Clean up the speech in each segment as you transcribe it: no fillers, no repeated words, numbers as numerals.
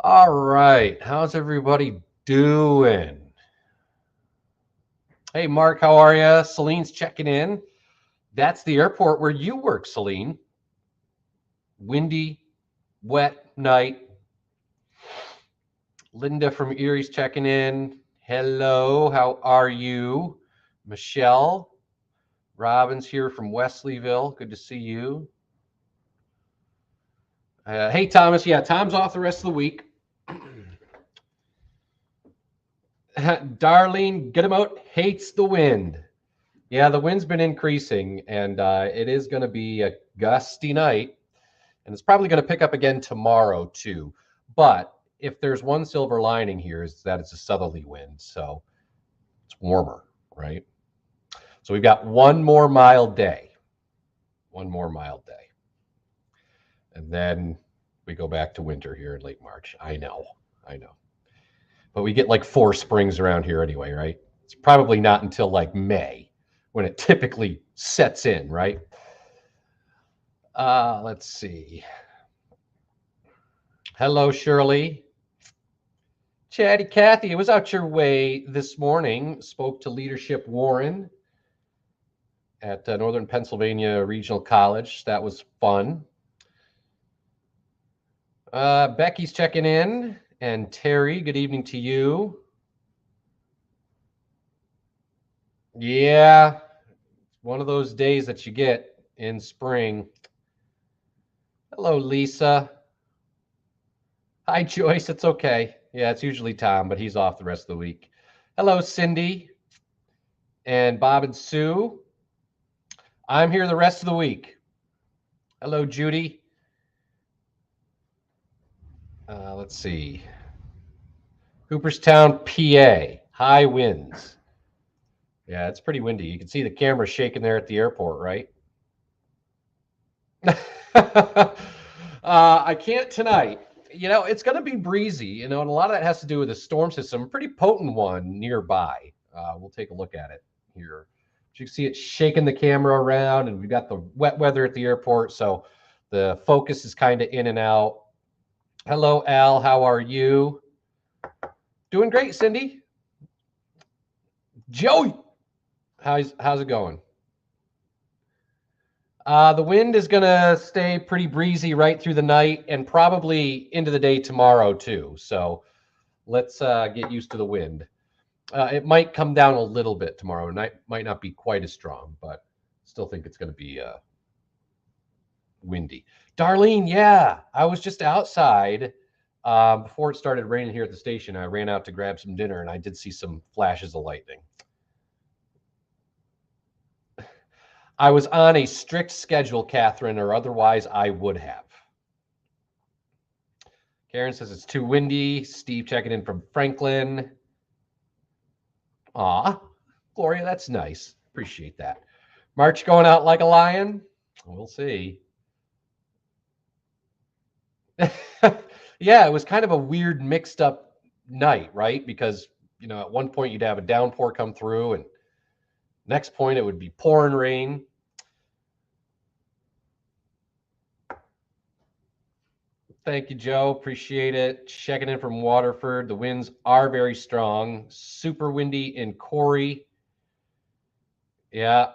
All right. How's everybody doing? Hey, Mark, how are you? Celine's checking in. That's the airport where you work, Celine. Windy, wet night. Linda from Erie's checking in. Hello, how are you? Michelle, Robbins here from Wesleyville. Good to see you. Hey, Thomas. Yeah, Tom's off the rest of the week. Darlene Goodemout hates the wind. Yeah, the wind's been increasing, and it is going to be a gusty night, and it's probably going to pick up again tomorrow too. But if there's one silver lining here, is that it's a southerly wind, so it's warmer, right? So we've got one more mild day, and then we go back to winter here in late March. I know, but we get like 4 springs around here anyway, right? It's probably not until like May when it typically sets in, right? Let's see. Hello, Shirley. Chatty Cathy, it was out your way this morning. Spoke to Leadership Warren at Northern Pennsylvania Regional College. That was fun. Becky's checking in. And Terry, good evening to you. Yeah, one of those days that you get in spring. Hello, Lisa. Hi, Joyce. It's okay. Yeah, it's usually Tom, but he's off the rest of the week. Hello, Cindy. And Bob and Sue. I'm here the rest of the week. Hello, Judy. Let's see. Cooperstown, PA. High winds. Yeah, it's pretty windy. You can see the camera shaking there at the airport, right? I can't tonight. It's going to be breezy, and a lot of that has to do with the storm system, a pretty potent one nearby. We'll take a look at it here. You can see it shaking the camera around, and we've got the wet weather at the airport, so the focus is kind of in and out. Hello, Al. How are you? Doing great, Cindy. Joey, how's it going? The wind is going to stay pretty breezy right through the night and probably into the day tomorrow too. So let's get used to the wind. It might come down a little bit tomorrow. Night might not be quite as strong, but still think it's going to be windy. Darlene, yeah, I was just outside before it started raining here at the station. I ran out to grab some dinner, and I did see some flashes of lightning. I was on a strict schedule, Catherine, or otherwise I would have. Karen says it's too windy. Steve checking in from Franklin. Aw, Gloria, that's nice. Appreciate that. March going out like a lion? We'll see. Yeah, it was kind of a weird mixed up night, right? Because, at one point you'd have a downpour come through, and next point it would be pouring rain. Thank you, Joe. Appreciate it. Checking in from Waterford. The winds are very strong. Super windy in Corey. Yeah.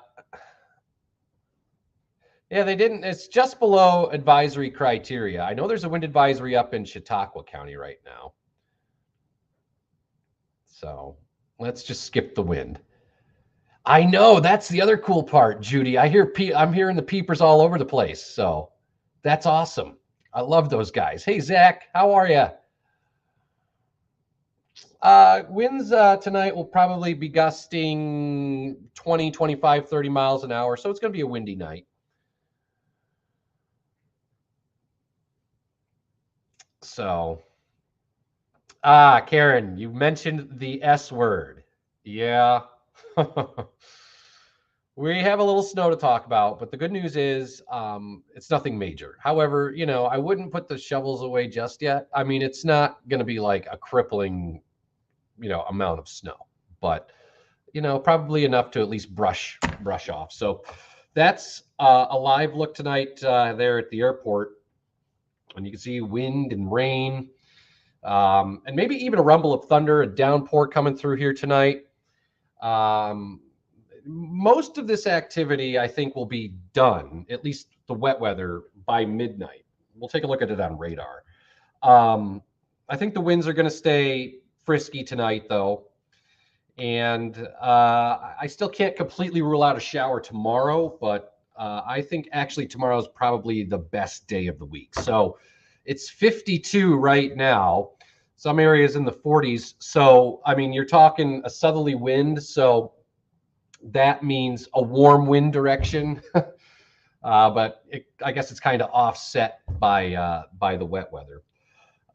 Yeah, they didn't. It's just below advisory criteria. I know there's a wind advisory up in Chautauqua County right now. So let's just skip the wind. I know, that's the other cool part, Judy. I'm hearing the peepers all over the place. So that's awesome. I love those guys. Hey, Zach, how are you? Winds tonight will probably be gusting 20, 25, 30 miles an hour. So it's going to be a windy night. So, Karen, you mentioned the S word. Yeah. We have a little snow to talk about, but the good news is it's nothing major. However, I wouldn't put the shovels away just yet. I mean, it's not going to be like a crippling, amount of snow, but probably enough to at least brush off. So that's a live look tonight there at the airport, and you can see wind and rain, and maybe even a rumble of thunder, a downpour coming through here tonight. Most of this activity, I think, will be done, at least the wet weather, by midnight. We'll take a look at it on radar. I think the winds are going to stay frisky tonight, though. And I still can't completely rule out a shower tomorrow, but I think actually tomorrow is probably the best day of the week. So it's 52 right now. Some areas in the 40s. So, I mean, you're talking a southerly wind. So that means a warm wind direction. But I guess it's kind of offset by the wet weather.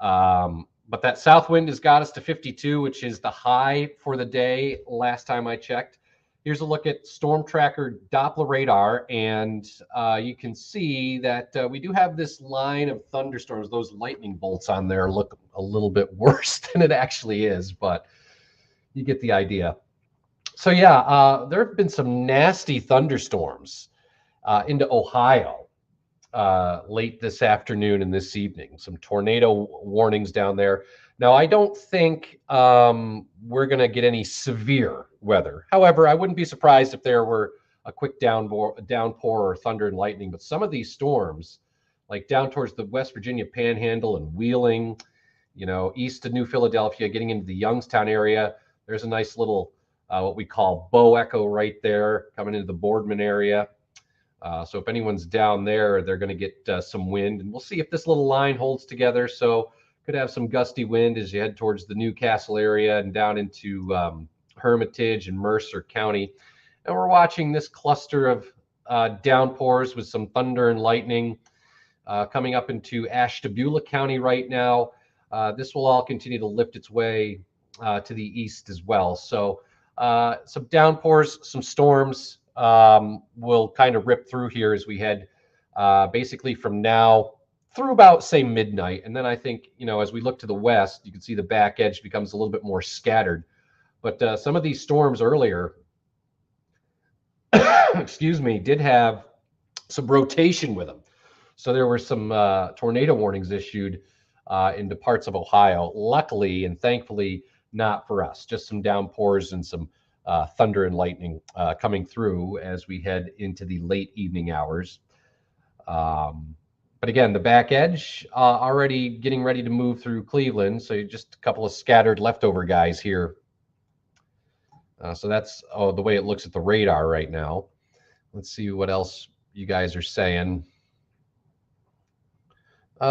But that south wind has got us to 52, which is the high for the day last time I checked. Here's a look at Storm Tracker Doppler radar, and you can see that we do have this line of thunderstorms. Those lightning bolts on there look a little bit worse than it actually is, but you get the idea. So yeah, there have been some nasty thunderstorms into Ohio late this afternoon and this evening. Some tornado warnings down there. Now, I don't think we're going to get any severe weather. However, I wouldn't be surprised if there were a quick downpour or thunder and lightning. But some of these storms, like down towards the West Virginia Panhandle and Wheeling, east of New Philadelphia, getting into the Youngstown area, there's a nice little what we call bow echo right there coming into the Boardman area. So if anyone's down there, they're going to get some wind, and we'll see if this little line holds together. So could have some gusty wind as you head towards the Newcastle area and down into Hermitage and Mercer County. And we're watching this cluster of downpours with some thunder and lightning coming up into Ashtabula County right now. This will all continue to lift its way to the east as well. So some downpours, some storms will kind of rip through here as we head basically from now through about, say, midnight. And then I think, as we look to the west, you can see the back edge becomes a little bit more scattered. But some of these storms earlier, excuse me, did have some rotation with them. So there were some tornado warnings issued into parts of Ohio. Luckily and thankfully, not for us, just some downpours and some thunder and lightning coming through as we head into the late evening hours. But again, the back edge already getting ready to move through Cleveland. So just a couple of scattered leftover guys here. So that's the way it looks at the radar right now. Let's see what else you guys are saying. See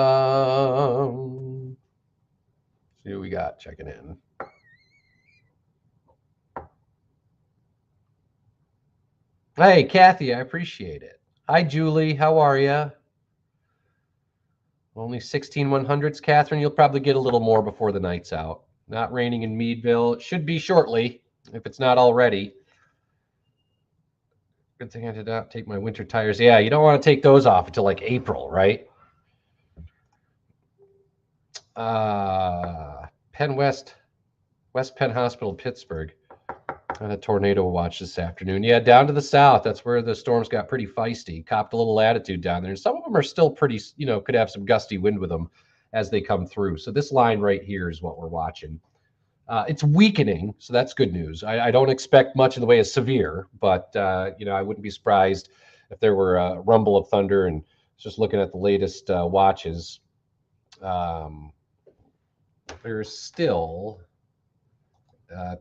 what we got checking in. Hey, Kathy, I appreciate it. Hi, Julie. How are you? Only 16/100s, Catherine. You'll probably get a little more before the night's out. Not raining in Meadville. It should be shortly, if it's not already. Good thing I did not take my winter tires. Yeah, you don't want to take those off until like April, right? Penn West Penn Hospital, Pittsburgh. And a tornado watch this afternoon. Yeah, down to the south. That's where the storms got pretty feisty. Copped a little latitude down there. And some of them are still pretty, could have some gusty wind with them as they come through. So this line right here is what we're watching. It's weakening, so that's good news. I don't expect much in the way of severe, but, I wouldn't be surprised if there were a rumble of thunder. And just looking at the latest watches, there's still...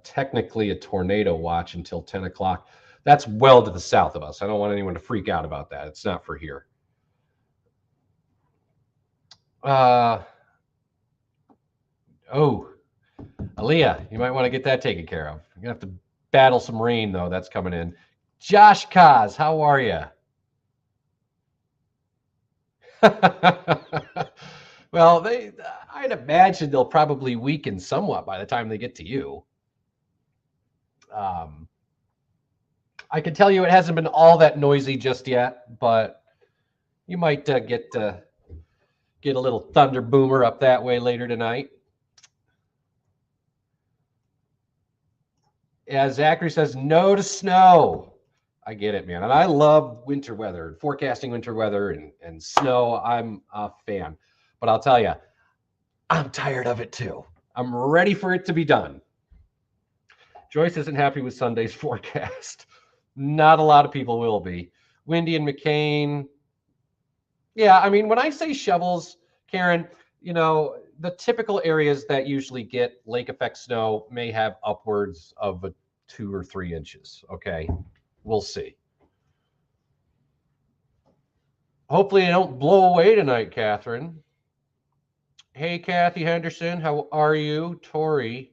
technically a tornado watch until 10 o'clock. That's well to the south of us. I don't want anyone to freak out about that. It's not for here. Oh, Aaliyah, you might want to get that taken care of. You're going to have to battle some rain, though. That's coming in. Josh Kaz, how are you? Well, I'd imagine they'll probably weaken somewhat by the time they get to you. I can tell you it hasn't been all that noisy just yet, but you might get a little thunder boomer up that way later tonight. Yeah, Zachary says no to snow. I get it, man. And I love winter weather, forecasting winter weather and snow. I'm a fan. But I'll tell you, I'm tired of it too. I'm ready for it to be done. Joyce isn't happy with Sunday's forecast. Not a lot of people will be. Windy and McCain. Yeah, I mean, when I say shovels, Karen, you know, the typical areas that usually get lake effect snow may have upwards of 2 or 3 inches. Okay, we'll see. Hopefully, they don't blow away tonight, Catherine. Hey, Kathy Henderson, how are you? Tori,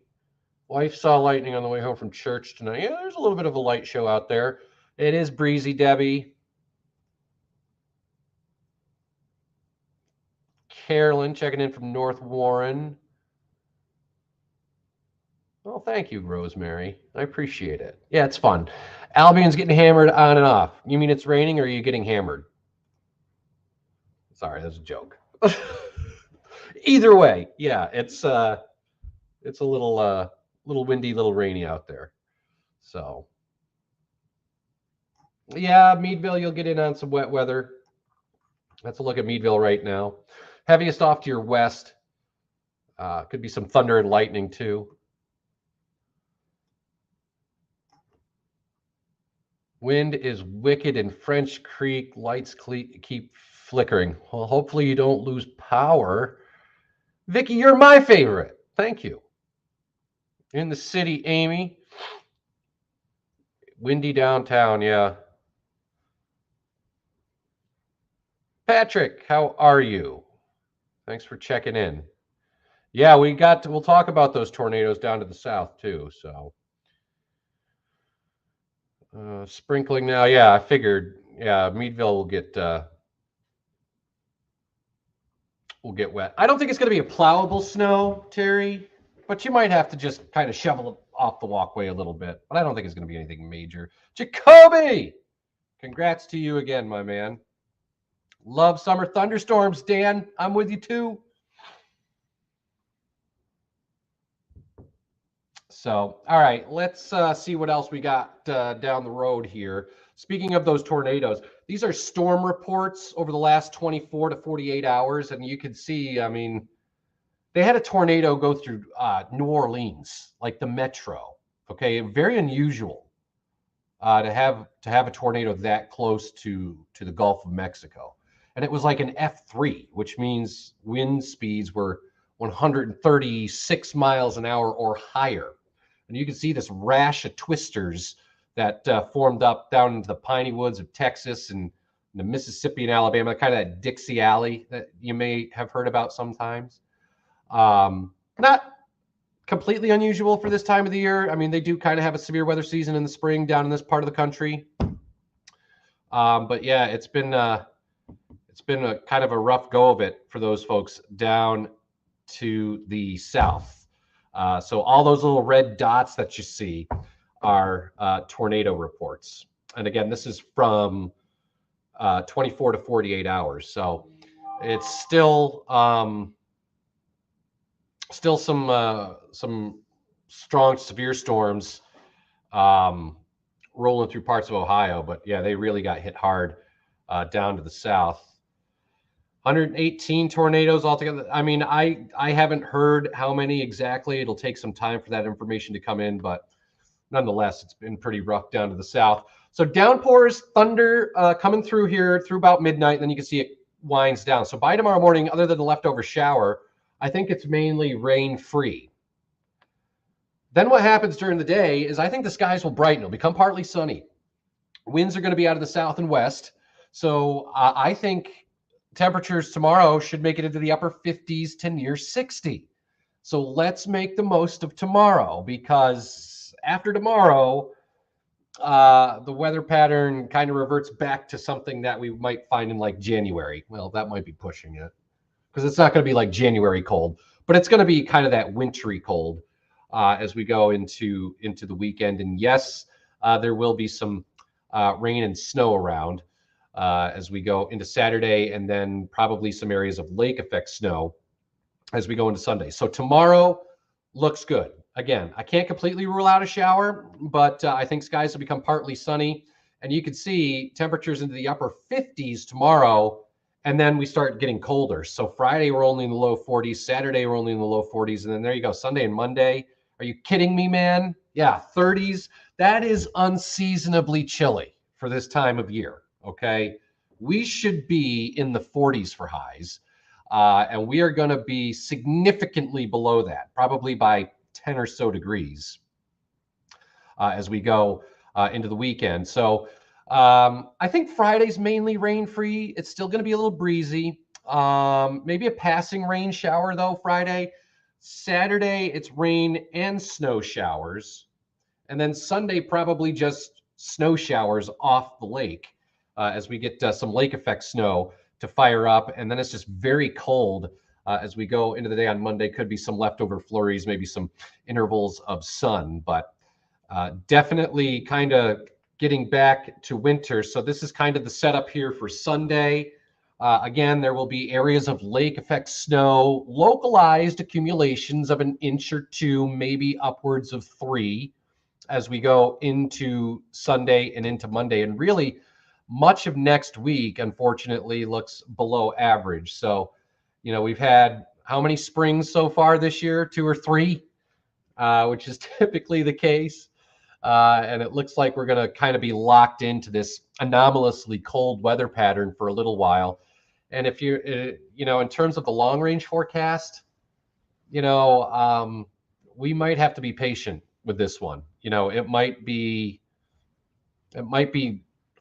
wife saw lightning on the way home from church tonight. Yeah, there's a little bit of a light show out there. It is breezy, Debbie. Carolyn checking in from North Warren. Well, thank you, Rosemary. I appreciate it. Yeah, it's fun. Albion's getting hammered on and off. You mean it's raining or are you getting hammered? Sorry, that's a joke. Either way, yeah, it's a little windy, little rainy out there. So yeah, Meadville, you'll get in on some wet weather. Let's look at Meadville right now. Heaviest off to your west. Could be some thunder and lightning too. Wind is wicked in French Creek. Lights keep flickering. Well, hopefully you don't lose power. Vicky, you're my favorite. Thank you. In the city, Amy. Windy downtown, yeah. Patrick, how are you? Thanks for checking in. Yeah, we'll talk about those tornadoes down to the south too, so. Sprinkling now, yeah, I figured, yeah, Meadville will get wet. I don't think it's going to be a plowable snow, Terry, but you might have to just kind of shovel it off the walkway a little bit, but I don't think it's going to be anything major. Jacoby, congrats to you again, my man. Love summer thunderstorms, Dan. I'm with you too. So, all right, let's see what else we got down the road here. Speaking of those tornadoes, these are storm reports over the last 24 to 48 hours. And you can see, I mean, they had a tornado go through New Orleans, like the metro. Okay, very unusual to have a tornado that close to the Gulf of Mexico. And it was like an F3, which means wind speeds were 136 miles an hour or higher. And you can see this rash of twisters that formed up down into the piney woods of Texas and the Mississippi and Alabama, kind of that Dixie Alley that you may have heard about sometimes. Not completely unusual for this time of the year. I mean, they do kind of have a severe weather season in the spring down in this part of the country. But yeah, it's been a kind of a rough go of it for those folks down to the south. So all those little red dots that you see are tornado reports. And again, this is from 24 to 48 hours. So it's still some strong, severe storms rolling through parts of Ohio. But yeah, they really got hit hard down to the south. 118 tornadoes altogether. I mean, I haven't heard how many exactly. It'll take some time for that information to come in, but nonetheless, it's been pretty rough down to the south. So downpours, thunder coming through here through about midnight, and then you can see it winds down. So by tomorrow morning, other than the leftover shower, I think it's mainly rain-free. Then what happens during the day is I think the skies will brighten. It'll become partly sunny. Winds are going to be out of the south and west. So I think temperatures tomorrow should make it into the upper 50s to near 60. So let's make the most of tomorrow, because after tomorrow, the weather pattern kind of reverts back to something that we might find in like January. Well, that might be pushing it, because it's not going to be like January cold, but it's going to be kind of that wintry cold. as we go into the weekend. And yes, there will be some rain and snow around as we go into Saturday, and then probably some areas of lake effect snow as we go into Sunday. So tomorrow looks good. Again, I can't completely rule out a shower, but I think skies will become partly sunny. And you can see temperatures into the upper 50s tomorrow, and then we start getting colder. So Friday, we're only in the low 40s. Saturday, we're only in the low 40s. And then there you go, Sunday and Monday. Are you kidding me, man? Yeah, 30s. That is unseasonably chilly for this time of year, okay? We should be in the 40s for highs. And we are going to be significantly below that, probably by 10 or so degrees as we go into the weekend. So I think Friday's mainly rain-free. It's still going to be a little breezy. Maybe a passing rain shower, though, Friday. Saturday, it's rain and snow showers. And then Sunday, probably just snow showers off the lake as we get some lake effect snow to fire up. And then it's just very cold as we go into the day on Monday. Could be some leftover flurries, maybe some intervals of sun, but definitely kind of getting back to winter. So this is kind of the setup here for Sunday. Again, there will be areas of lake effect snow, localized accumulations of an inch or two, maybe upwards of 3 as we go into Sunday and into Monday. And really, much of next week, unfortunately, looks below average. So, you know, we've had how many springs so far this year? 2 or 3, which is typically the case. And it looks like we're going to kind of be locked into this anomalously cold weather pattern for a little while. And if you, you know, in terms of the long range forecast, you know, we might have to be patient with this one. You know, it might be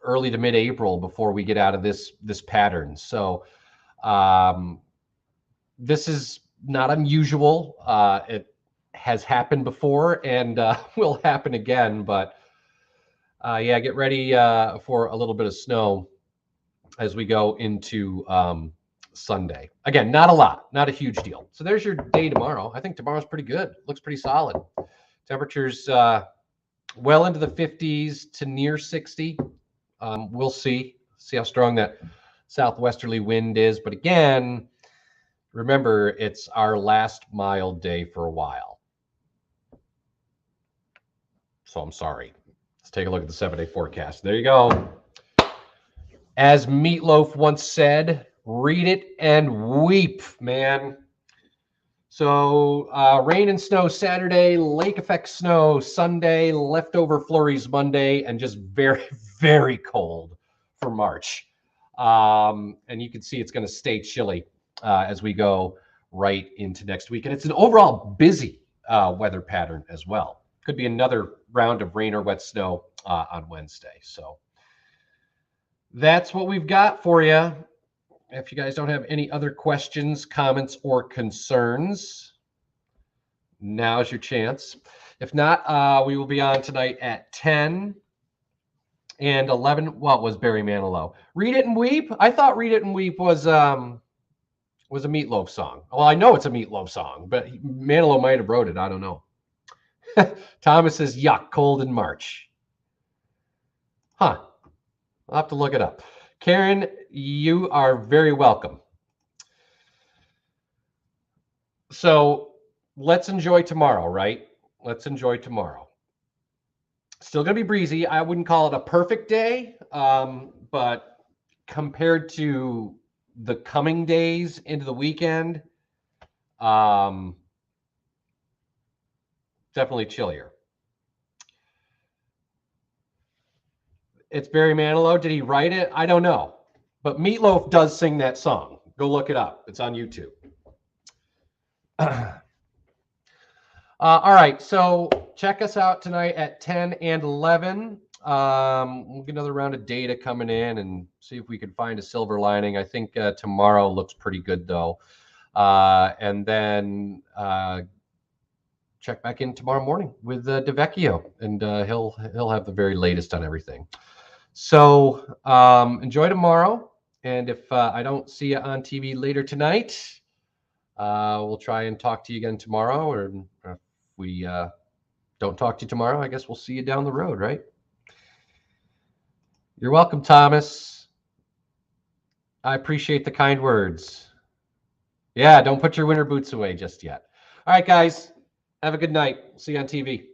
early to mid-April before we get out of this pattern. So this is not unusual. It has happened before and will happen again. But yeah, get ready for a little bit of snow as we go into Sunday. Again, not a lot, not a huge deal. So there's your day tomorrow. I think tomorrow's pretty good. Looks pretty solid. Temperatures well into the 50s to near 60. We'll see how strong that southwesterly wind is. But again, remember, it's our last mild day for a while. So I'm sorry. Let's take a look at the 7-day forecast. There you go. As Meatloaf once said, read it and weep, man. So rain and snow Saturday, lake effect snow Sunday, leftover flurries Monday, and just very, very cold for March. And you can see it's going to stay chilly as we go right into next week. And it's an overall busy weather pattern as well. Could be another round of rain or wet snow on Wednesday. So that's what we've got for you. If you guys don't have any other questions, comments, or concerns, now's your chance. If not, we will be on tonight at 10 and 11. What was Barry Manilow? Read It and Weep? I thought Read It and Weep was a Meatloaf song. Well, I know it's a Meatloaf song, but Manilow might have wrote it. I don't know. Thomas says, yuck, cold in March. Huh. I'll have to look it up. Karen, you are very welcome. So let's enjoy tomorrow, right? Let's enjoy tomorrow. Still going to be breezy. I wouldn't call it a perfect day, but compared to the coming days into the weekend, definitely chillier. It's Barry Manilow. Did he write it? I don't know. But Meatloaf does sing that song. Go look it up. It's on YouTube. All right. So check us out tonight at 10 and 11. We'll get another round of data coming in and see if we can find a silver lining. I think tomorrow looks pretty good, though. And then check back in tomorrow morning with DeVecchio, and he'll have the very latest on everything. So enjoy tomorrow, and if I don't see you on TV later tonight, we'll try and talk to you again tomorrow or we don't talk to you tomorrow, I guess we'll see you down the road, right? You're welcome, Thomas. I appreciate the kind words. Yeah, don't put your winter boots away just yet. All right, guys. Have a good night. See you on TV.